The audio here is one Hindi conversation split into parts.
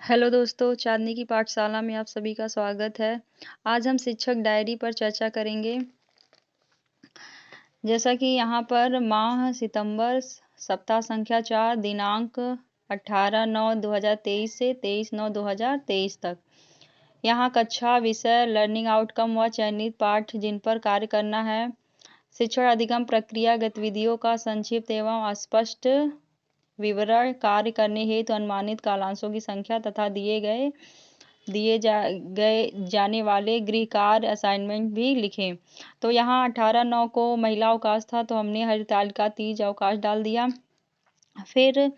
हेलो दोस्तों, चांदनी की पाठशाला में आप सभी का स्वागत है। आज हम शिक्षक डायरी पर चर्चा करेंगे। जैसा कि यहाँ पर माह सितंबर सप्ताह संख्या 4 दिनांक 18/9/2023 से 23/9/2023 तक। यहाँ कक्षा, विषय, लर्निंग आउटकम व चयनित पाठ जिन पर कार्य करना है। शिक्षण अधिगम प्रक्रिया गतिविधियों का संक्षिप्त एवं स्पष्ट विवरण, कार्य करने हेतु अनुमानित कालांशों की संख्या तथा दिए जाने वाले गृह कार्य असाइनमेंट भी लिखें। तो यहाँ 18/9 को महिला अवकाश था, तो हमने हरितालिका तीज अवकाश डाल दिया। फिर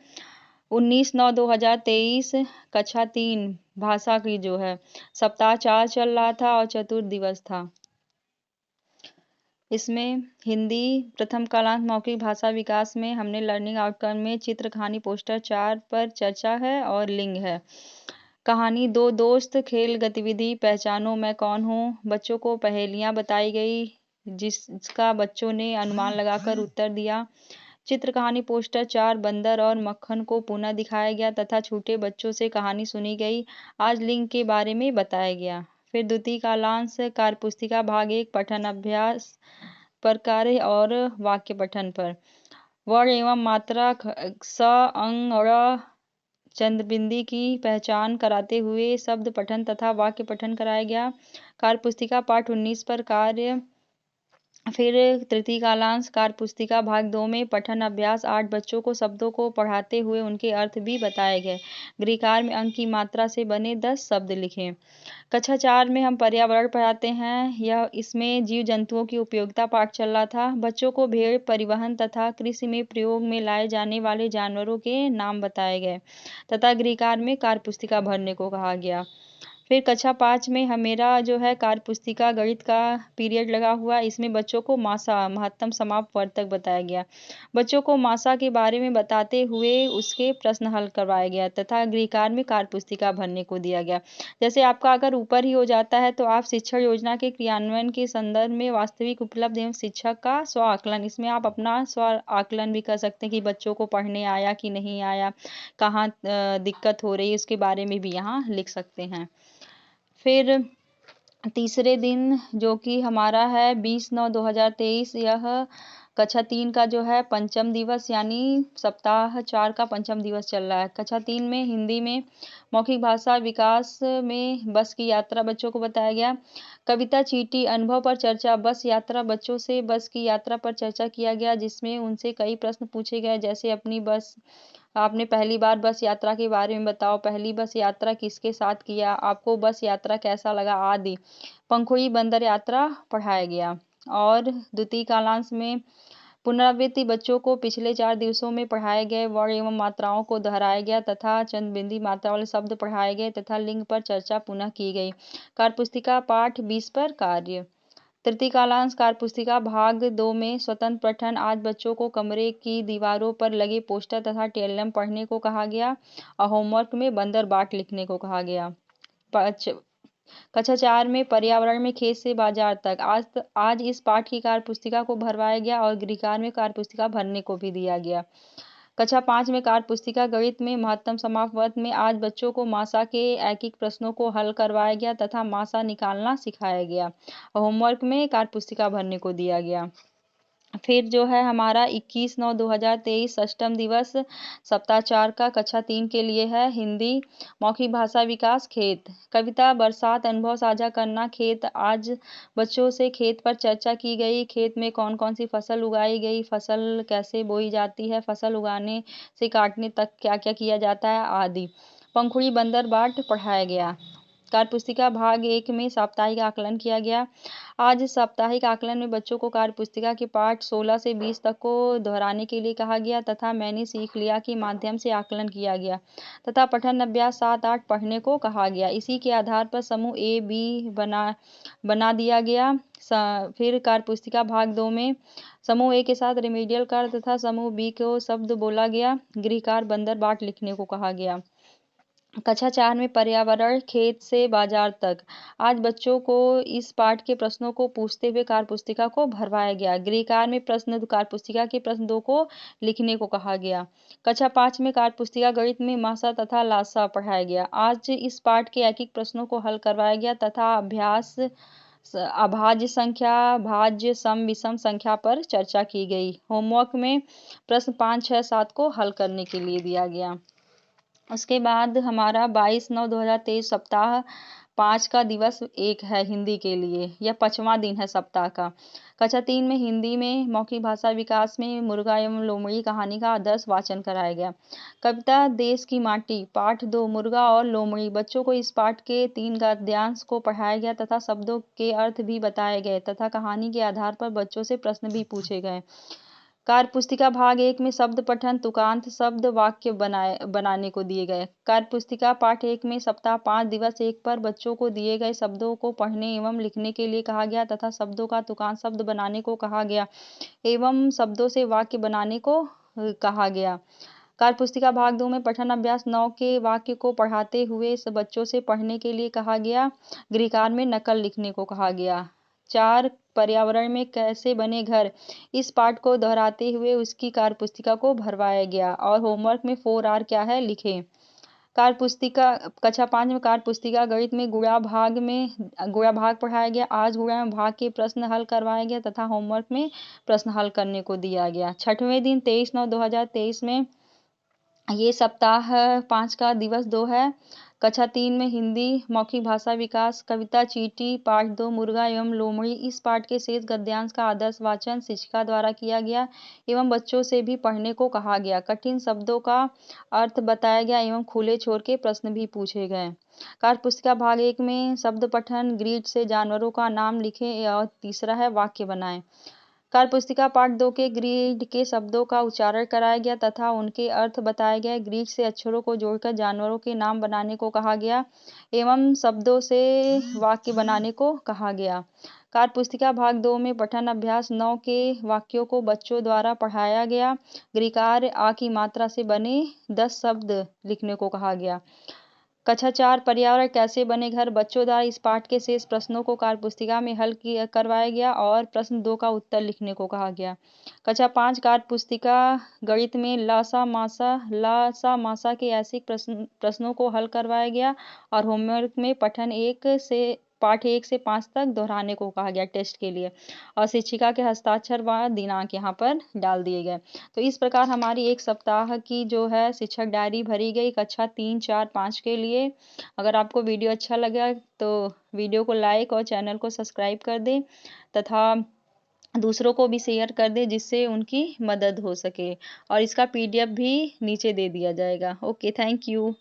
19/9/2023 कक्षा 3 भाषा की जो है सप्ताह 4 चल रहा था और चतुर्थ दिवस था। इसमें हिंदी प्रथम कालांश मौखिक भाषा विकास में हमने लर्निंग आउटकम में चित्र, कहानी, पोस्टर 4 पर चर्चा है और लिंग है। कहानी 2 दोस्त, खेल गतिविधि पहचानो मैं कौन हूँ। बच्चों को पहेलियाँ बताई गई जिसका बच्चों ने अनुमान लगाकर उत्तर दिया। चित्र, कहानी, पोस्टर 4 बंदर और मक्खन को पुनः दिखाया गया तथा छोटे बच्चों से कहानी सुनी गई। आज लिंग के बारे में बताया गया। फिर द्वितीय कालांश कार्यपुस्तिका भाग 1 पठन अभ्यास पर कार्य और वाक्य पठन पर। वर्ण एवं मात्रा स, अंग, ड़, चंद्रबिंदी की पहचान कराते हुए शब्द पठन तथा वाक्य पठन कराया गया। कार्यपुस्तिका पाठ 19 पर कार्य। फिर तृतीय कालांश कार्यपुस्तिका भाग 2 में पठन अभ्यास 8 बच्चों को शब्दों को पढ़ाते हुए उनके अर्थ भी बताए गए। गृह कार्य में अंक की मात्रा से बने 10 शब्द लिखें। कक्षा 4 में हम पर्यावरण पढ़ाते हैं। इसमें जीव जंतुओं की उपयोगिता पाठ चल रहा था। बच्चों को भेड़ परिवहन तथा कृषि में प्रयोग में लाए जाने वाले जानवरों के नाम बताए गए तथा गृह कार्य में कार्यपुस्तिका भरने को कहा गया। फिर कक्षा 5 में मेरा जो है कार्यपुस्तिका गणित का पीरियड लगा हुआ। इसमें बच्चों को मासा महत्तम समाप्त वर्ग तक बताया गया। बच्चों को मासा के बारे में बताते हुए उसके प्रश्न हल करवाया गया तथा गृह कार्य में कार्यपुस्तिका भरने को दिया गया। जैसे आपका अगर ऊपर ही हो जाता है तो आप शिक्षण योजना के क्रियान्वयन के संदर्भ में वास्तविक उपलब्ध एवं शिक्षक का स्व आकलन, इसमें आप अपना स्व आकलन भी कर सकते हैं कि बच्चों को पढ़ने आया कि नहीं आया, कहाँ दिक्कत हो रही है, उसके बारे में भी यहाँ लिख सकते हैं। फिर तीसरे दिन जो कि हमारा है 20/9/2023, यह कक्षा 3 का जो है पंचम दिवस यानी सप्ताह 4 का पंचम दिवस चल रहा है। कक्षा 3 में हिंदी में मौखिक भाषा विकास में बस की यात्रा बच्चों को बताया गया। कविता चीटी अनुभव पर चर्चा बस यात्रा, बच्चों से बस की यात्रा पर चर्चा किया गया जिसमें उनसे कई प्रश्न पूछे गए, जैसे अपनी बस, आपने पहली बार बस यात्रा के बारे में बताओ, पहली बस यात्रा किसके साथ किया, आपको बस यात्रा कैसा लगा आदि। पंखुड़ी बंदर यात्रा पढ़ाया गया। और द्वितीय कालांश में पुनरावृत्ति बच्चों को पिछले 4 दिवसों में पढ़ाए गए वर्ण एवं मात्राओं को दोहराया गया तथा चंद्रबिंदी मात्रा वाले शब्द पढ़ाए गए तथा लिंग पर चर्चा पुनः की गई। कार्यपुस्तिका पाठ 20 पर कार्य। तृतीय कालांश कार्यपुस्तिका भाग 2 में स्वतंत्र पठन। आज बच्चों को कमरे की दीवारों पर लगे पोस्टर तथा टेलम पढ़ने को कहा गया और होमवर्क में बंदर बाट लिखने को कहा गया। कक्षा 4 में पर्यावरण में खेत से बाजार तक। आज इस पाठ की कार्यपुस्तिका को भरवाया गया और गृह कार्य में कार्यपुस्तिका भरने को भी दिया गया। कक्षा 5 में कार्यपुस्तिका गणित में महत्तम समाप्त वर्ग में आज बच्चों को मासा के ऐकिक प्रश्नों को हल करवाया गया तथा मासा निकालना सिखाया गया और होमवर्क में कार्यपुस्तिका भरने को दिया गया। फिर जो है हमारा 21/9/2023 षष्टम दिवस सप्ताह 4 का कक्षा 3 के लिए है। हिंदी मौखिक भाषा विकास खेत, कविता बरसात अनुभव साझा करना खेत। आज बच्चों से खेत पर चर्चा की गई। खेत में कौन कौन सी फसल उगाई गई, फसल कैसे बोई जाती है, फसल उगाने से काटने तक क्या क्या किया जाता है आदि। पंखुड़ी बंदर बाट पढ़ाया गया। कार्यपुस्तिका भाग 1 में साप्ताहिक आकलन किया गया। आज साप्ताहिक आकलन में बच्चों को कार्यपुस्तिका के पाठ 16 से 20 तक को दोहराने के लिए कहा गया तथा मैंने सीख लिया के माध्यम से आकलन किया गया तथा पठन अभ्यास 7-8 पढ़ने को कहा गया। इसी के आधार पर समूह ए बी बना दिया गया। फिर कार्यपुस्तिका भाग 2 में समूह ए के साथ रिमीडियल कार्य तथा समूह बी को शब्द बोला गया। गृह कार्य बंदर बाट लिखने को कहा गया। कक्षा 4 में पर्यावरण खेत से बाजार तक। आज बच्चों को इस पाठ के प्रश्नों को पूछते हुए कार्यपुस्तिका को भरवाया गया। गृहकार्य में प्रश्न कार्यपुस्तिका के प्रश्न 2 को लिखने को कहा गया। कक्षा 5 में कार्यपुस्तिका गणित में मासा तथा लासा पढ़ाया गया। आज इस पाठ के ऐकिक प्रश्नों को हल करवाया गया तथा अभाज्य संख्या, भाज्य, सम, विषम संख्या पर चर्चा की गई। होमवर्क में प्रश्न 5, 6, 7 को हल करने के लिए दिया गया। उसके बाद हमारा 22/9/2023 सप्ताह 5 का दिवस 1 है हिंदी के लिए। यह 5वां दिन है सप्ताह का। कक्षा 3 में हिंदी में मौखिक भाषा विकास में मुर्गा एवं लोमड़ी कहानी का आदर्श वाचन कराया गया। कविता देश की माटी पाठ 2 मुर्गा और लोमड़ी। बच्चों को इस पाठ के 3 गद्यांश को पढ़ाया गया तथा शब्दों के अर्थ भी बताए गए तथा कहानी के आधार पर बच्चों से प्रश्न भी पूछे गए। कार्यपुस्तिका भाग 1 में शब्द पठन, तुकांत, शब्द वाक्य बनाने को दिए गए। कार्यपुस्तिका पाठ 1 में सप्ताह 5 दिवस 1 पर बच्चों को दिए गए शब्दों को पढ़ने एवं लिखने के लिए कहा गया तथा शब्दों का तुकांत शब्द बनाने को कहा गया एवं शब्दों से वाक्य बनाने को कहा गया। कार्यपुस्तिका भाग 2 में पठन अभ्यास 9 के वाक्य को पढ़ाते हुए बच्चों से पढ़ने के लिए कहा गया। गृहकार्य में नकल लिखने को कहा गया। 4 पर्यावरण में कैसे बने घर। इस पाठ को दोहराते हुए उसकी कार्यपुस्तिका को भरवाया गया और होमवर्क में 4R क्या है लिखें। कार्यपुस्तिका कक्षा 5 में कार्यपुस्तिका गणित में गुणा भाग पढ़ाया गया। आज गुणा भाग के प्रश्न हल करवाया गया तथा होमवर्क में प्रश्न हल करने को दिया गया। 6वें दिन 23/9/2023 में ये सप्ताह 5 का दिवस 2 है। कक्षा 3 में हिंदी मौखिक भाषा विकास कविता चींटी पाठ 2 मुर्गा एवं लोमड़ी। इस पाठ के शेष गद्यांश का आदर्श वाचन शिक्षिका द्वारा किया गया एवं बच्चों से भी पढ़ने को कहा गया। कठिन शब्दों का अर्थ बताया गया एवं खुले छोर के प्रश्न भी पूछे गए। कार्यपुस्तिका भाग 1 में शब्द पठन ग्रीड से जानवरों का नाम लिखें और तीसरा है वाक्य बनाएं। कार्यपुस्तिका पाठ 2 के ग्रीड के शब्दों का उच्चारण कराया गया तथा उनके अर्थ बताए गए। ग्रीड से अक्षरों को जोड़कर जानवरों के नाम बनाने को कहा गया एवं शब्दों से वाक्य बनाने को कहा गया। कार्यपुस्तिका भाग 2 में पठन अभ्यास 9 के वाक्यों को बच्चों द्वारा पढ़ाया गया। गृहकार्य आ की मात्रा से बने 10 शब्द लिखने को कहा गया। कक्षा 4 पर्यावरण कैसे बने घर। बच्चों द्वारा इस पाठ के शेष प्रश्नों को कार्यपुस्तिका में हल करवाया गया और प्रश्न 2 का उत्तर लिखने को कहा गया। कक्षा 5 कार्यपुस्तिका गणित में लासा मासा के ऐसे प्रश्नों को हल करवाया गया और होमवर्क में पाठ 1 से 5 तक दोहराने को कहा गया टेस्ट के लिए और शिक्षिका के हस्ताक्षर व दिनांक यहाँ पर डाल दिए गए। तो इस प्रकार हमारी एक सप्ताह की जो है शिक्षक डायरी भरी गई कक्षा 3, 4, 5 के लिए। अगर आपको वीडियो अच्छा लगा तो वीडियो को लाइक और चैनल को सब्सक्राइब कर दें तथा दूसरों को भी शेयर कर दें जिससे उनकी मदद हो सके और इसका PDF भी नीचे दे दिया जाएगा। Okay, thank you.